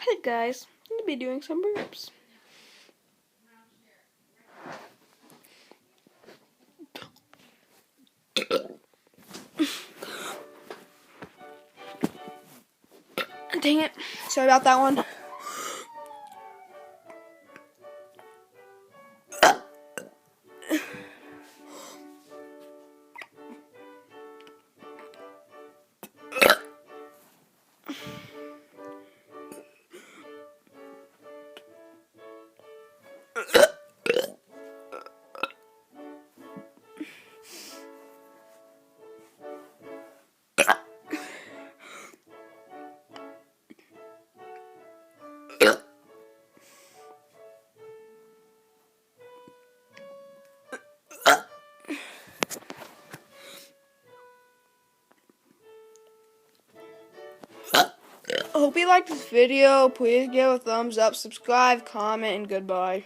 Hey guys, I'm going to be doing some burps. Dang it. Sorry about that one. I hope you liked this video. Please give a thumbs up, subscribe, comment, and goodbye.